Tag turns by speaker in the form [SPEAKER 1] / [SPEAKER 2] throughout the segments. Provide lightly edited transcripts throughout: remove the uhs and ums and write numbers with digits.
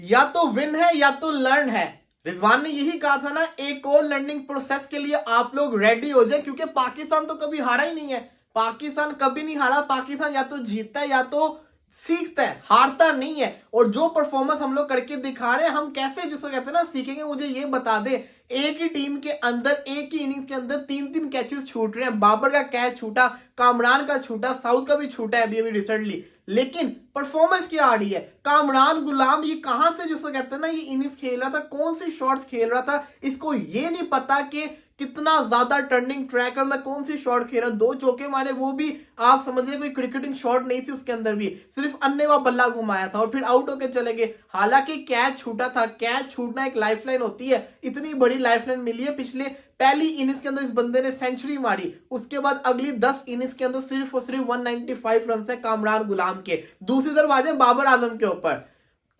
[SPEAKER 1] या तो विन है या तो लर्न है। रिजवान ने यही कहा था ना, एक और लर्निंग प्रोसेस के लिए आप लोग रेडी हो जाए, क्योंकि पाकिस्तान तो कभी हारा ही नहीं है। पाकिस्तान कभी नहीं हारा। पाकिस्तान या तो जीतता है या तो सीखता है, हारता नहीं है। और जो परफॉर्मेंस हम लोग करके दिखा रहे हैं, हम कैसे जिसको कहते हैं ना सीखेंगे, मुझे ये बता दे। एक ही टीम के अंदर एक ही इनिंग्स के अंदर 3-3 कैचेस छूट रहे हैं। बाबर का कैच छूटा, कामरान का छूटा, साउथ का भी छूटा है अभी अभी रिसेंटली, लेकिन परफॉर्मेंस क्या आ रही है। कामरान गुलाम ये कहां से जिसको कहते हैं ना ये इनिंग्स खेल रहा था, कौन सी शॉट्स खेल रहा था, इसको ये नहीं पता कि कितना ज्यादा टर्निंग ट्रैक और मैं कौन सी शॉट खेल रहा। 2 चौके मारे, वो भी आप समझिए कोई क्रिकेटिंग शॉट नहीं थी उसके अंदर भी, सिर्फ अन्नेवा बल्ला घुमाया था और फिर आउट होके चले गए। हालांकि कैच छूटा था, कैच छूटना एक लाइफलाइन होती है, इतनी बड़ी लाइफलाइन मिली है। पिछले पहली इनिंग्स के अंदर इस बंदे ने सेंचुरी मारी, उसके बाद अगली 10 इनिंग्स के अंदर सिर्फ और सिर्फ 195 रन है कामरान गुलाम के। दूसरी तरफ आ जाए बाबर आजम के ऊपर,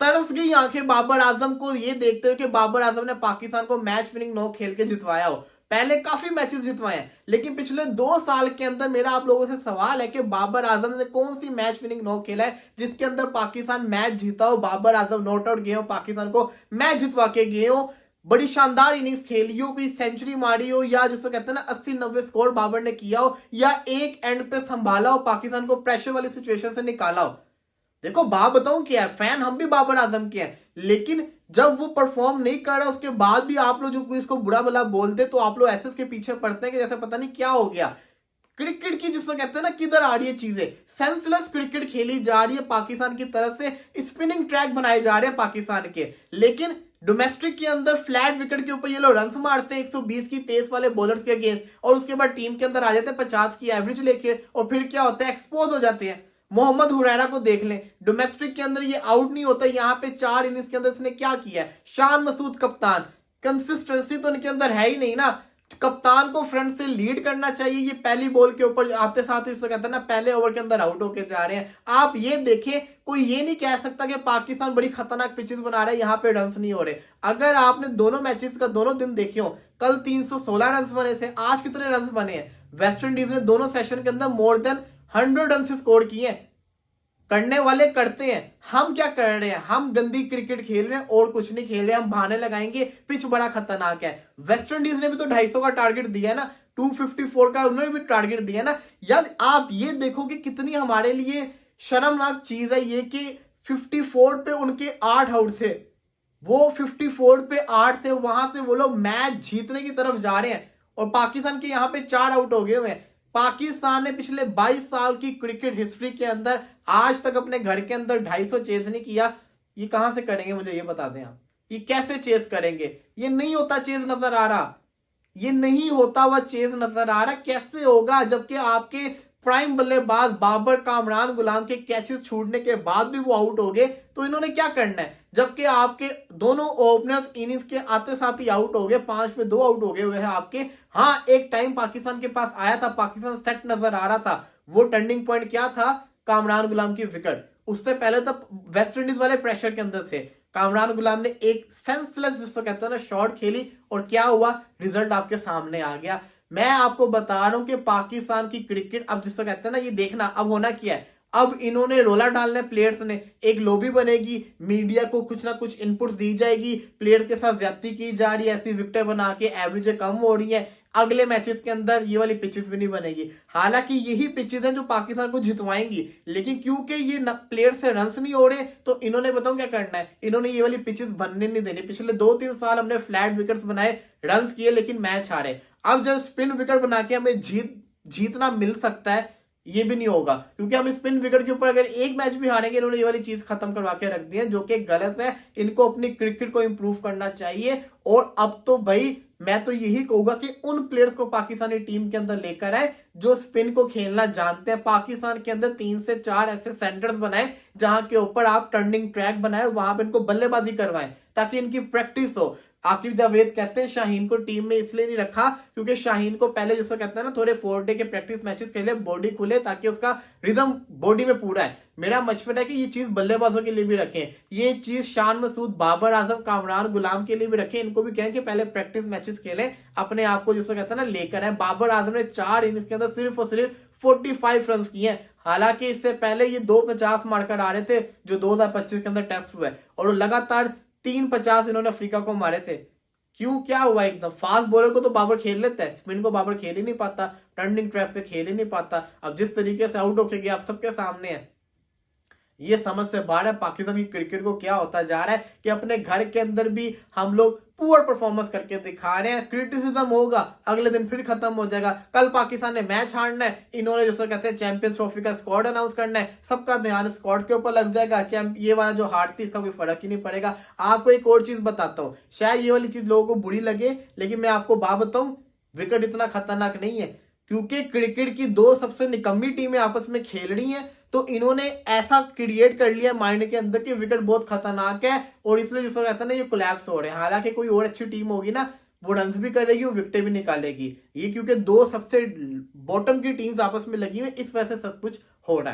[SPEAKER 1] तरस गई आंखें बाबर आजम को ये देखते हुए कि बाबर आजम ने पाकिस्तान को मैच विनिंग 9 खेल के जितवाया हो। पहले काफी मैचेस जितवाए हैं, लेकिन पिछले 2 साल के अंदर मेरा आप लोगों से सवाल है कि बाबर आजम ने कौन सी मैच विनिंग 9 खेला है जिसके अंदर पाकिस्तान मैच जीता हो। बाबर आजम नॉट आउट गए हो, पाकिस्तान को मैच जितवा के गए हो, बड़ी शानदार इनिंग्स खेली हो, कोई सेंचुरी मारी हो, या जिसको कहते हैं ना 80-90 स्कोर बाबर ने किया हो, या एक एंड पे संभाला हो, पाकिस्तान को प्रेशर वाली सिचुएशन से निकाला हो। देखो बात बताऊं क्या है, फैन हम भी बाबर आजम के हैं, लेकिन जब वो परफॉर्म नहीं कर रहा उसके बाद भी आप लोग जो इसको बुरा भला बोलते तो आप लोग ऐसे उसके पीछे पड़ते हैं कि जैसे पता नहीं क्या हो गया। क्रिकेट की जिसको कहते हैं ना किधर आ रही है चीजें, सेंसलेस क्रिकेट खेली जा रही है पाकिस्तान की तरफ से, स्पिनिंग ट्रैक बनाए जा रहे हैं पाकिस्तान के, लेकिन डोमेस्टिक के अंदर फ्लैट विकेट के ऊपर ये लोग रन मारते हैं 120 की पेस वाले बॉलर्स के अगेंस्ट, और उसके बाद टीम के अंदर आ जाते हैं 50 की एवरेज लेके, और फिर क्या होता है, एक्सपोज हो जाते हैं। मोहम्मद हुरैरा को देख लें, डोमेस्टिक के अंदर ये आउट नहीं होता, यहाँ पे 4 इनिंग्स के अंदर इसने क्या किया है। शान मसूद कप्तान, कंसिस्टेंसी तो इनके अंदर है ही नहीं ना। कप्तान को फ्रंट से लीड करना चाहिए, ये पहली बॉल के ऊपर आते साथ ही कहते हैं ना पहले ओवर के अंदर आउट होके जा रहे हैं। आप ये देखें, कोई ये नहीं कह सकता कि पाकिस्तान बड़ी खतरनाक पिचेस बना रहा है, यहाँ पे रन नहीं हो रहे। अगर आपने दोनों मैचेस का दोनों दिन देखे हो, कल 316 रन बने थे, आज कितने रन बने हैं। वेस्ट इंडीज ने दोनों सेशन के अंदर मोर देन 100 रन स्कोर किए हैं। करने वाले करते हैं, हम क्या कर रहे हैं, हम गंदी क्रिकेट खेल रहे हैं और कुछ नहीं खेल रहे हैं, हम बहाने लगाएंगे। पिच बड़ा खतरनाक है। वेस्ट इंडीज ने भी तो 250 का टारगेट दिया है ना, 254 का उन्होंने भी टारगेट दिया है ना। यार आप ये देखो कि कितनी हमारे लिए शर्मनाक चीज है ये कि 54 पे उनके 8 आउट थे, वो 54 पे 8 थे, वहां से वो लोग मैच जीतने की तरफ जा रहे हैं और पाकिस्तान के यहाँ पे 4 आउट हो गए हुए हैं। पाकिस्तान ने पिछले 22 साल की क्रिकेट हिस्ट्री के अंदर आज तक अपने घर के अंदर 250 चेस नहीं किया। ये कहां से करेंगे, मुझे ये बता दें आप, ये कैसे चेस करेंगे। ये नहीं होता चेस नजर आ रहा, ये नहीं होता हुआ चेस नजर आ रहा, कैसे होगा, जबकि आपके प्राइम बल्लेबाज बाबर कामरान गुलाम के कैचेस छूटने के बाद भी वो आउट हो गए, तो इन्होंने क्या करना है। जबकि आपके दोनों ओपनर्स इनिंग्स के आते साथ ही आउट हो गए, 5 पे 2 आउट हो गए हुए हैं आपके। हाँ एक टाइम पाकिस्तान के पास आया था, पाकिस्तान सेट नजर आ रहा था, वो टर्निंग पॉइंट क्या था, कामरान गुलाम की विकेट। उससे पहले तक वेस्ट इंडीज वाले प्रेशर के अंदर थे, कामरान गुलाम ने एक सेंसलेस जिसको कहते हैं ना शॉट खेली और क्या हुआ, रिजल्ट आपके सामने आ गया। मैं आपको बता रहा हूं कि पाकिस्तान की क्रिकेट अब जिसको कहते हैं ना, ये देखना अब होना क्या है। अब इन्होंने रोला डालने प्लेयर्स ने, एक लॉबी बनेगी, मीडिया को कुछ ना कुछ इनपुट्स दी जाएगी, प्लेयर के साथ ज्यादती की जा रही है, ऐसी विकेटें बना के एवरेज कम हो रही है। अगले मैचेस के अंदर ये वाली पिचेस भी नहीं बनेगी। हालांकि यही पिचेस हैं जो पाकिस्तान को जितवाएंगी, लेकिन क्योंकि ये प्लेयर से रन नहीं हो रहे तो इन्होंने बताओ क्या करना है, इन्होंने ये वाली पिचेस बनने नहीं देनी। पिछले 2-3 साल हमने फ्लैट विकेट्स बनाए, रन किए, लेकिन मैच हारे। अब जब स्पिन विकेट बना के हमें जीतना मिल सकता है, ये भी नहीं होगा, क्योंकि हम स्पिन विकेट के ऊपर अगर एक मैच भी हारेंगे, इन्होंने ये वाली चीज खत्म करवा के रख दी है, जो कि गलत है। इनको अपनी क्रिकेट को इंप्रूव करना चाहिए। और अब तो भाई मैं तो यही कहूंगा कि उन प्लेयर्स को पाकिस्तानी टीम के अंदर लेकर आए जो स्पिन को खेलना जानते हैं। पाकिस्तान के अंदर 3 से 4 ऐसे सेंटर्स बनाए जहां के ऊपर आप टर्निंग ट्रैक बनाए, वहां पर इनको बल्लेबाजी करवाएं ताकि इनकी प्रैक्टिस हो। आकिब जावेद कहते हैं शाहीन को टीम में इसलिए नहीं रखा क्योंकि शाहीन को पहले जिसको कहते हैं ना थोड़े 4 डे के प्रैक्टिस मैचेस के लिए बॉडी खुले, ताकि उसका रिदम बॉडी में पूरा है। मेरा मशवरा है कि ये चीज बल्लेबाजों के लिए भी रखें, ये चीज शान मसूद, बाबर आजम, कामरान गुलाम के लिए भी रखें। इनको भी कहें कि पहले प्रैक्टिस मैचेस खेलें, अपने आप को जिसको कहते हैं ना लेकर आए। बाबर आजम ने 4 इनिंग्स के अंदर सिर्फ और सिर्फ 45 रन किए हैं। हालांकि इससे पहले ये 250 मारकर आ रहे थे जो 2025 के अंदर टेस्ट हुए, और लगातार 350 इन्होंने अफ्रीका को मारे थे। क्यों, क्या हुआ? एकदम फास्ट बॉलर को तो बाबर खेल लेता है, स्पिन को बाबर खेल ही नहीं पाता, टर्निंग ट्रैप पे खेल ही नहीं पाता। अब जिस तरीके से आउट होके गया आप सबके सामने है, ये समझ से बाहर है पाकिस्तान की क्रिकेट को क्या होता जा रहा है कि अपने घर के अंदर भी हम लोग पुअर परफॉर्मेंस करके दिखा रहे हैं। क्रिटिसिज्म होगा, अगले दिन फिर खत्म हो जाएगा। कल पाकिस्तान ने मैच हारना है, इन्होंने जैसे कहते हैं चैंपियंस ट्रॉफी का स्क्वाड अनाउंस करना है, सबका ध्यान स्क्वाड के ऊपर लग जाएगा। ये वाला जो हारती इसका कोई फर्क ही नहीं पड़ेगा। आपको एक और चीज बताता हूँ, शायद ये वाली चीज लोगों को बुरी लगे, लेकिन मैं आपको बात बताऊं, विकेट इतना खतरनाक नहीं है, क्योंकि क्रिकेट की दो सबसे निकम्मी टीमें आपस में खेल रही हैं, तो इन्होंने ऐसा क्रिएट कर लिया माइंड के अंदर कि विकेट बहुत खतरनाक है, और इसलिए जिसको कहते हैं ना ये कोलैप्स हो रहे हैं। हालांकि कोई और अच्छी टीम होगी ना, वो रन्स भी करेगी, वो विकेटें भी निकालेगी। ये क्योंकि दो सबसे बॉटम की टीम्स आपस में लगी हुई, इस वजह से सब कुछ हो रहा है।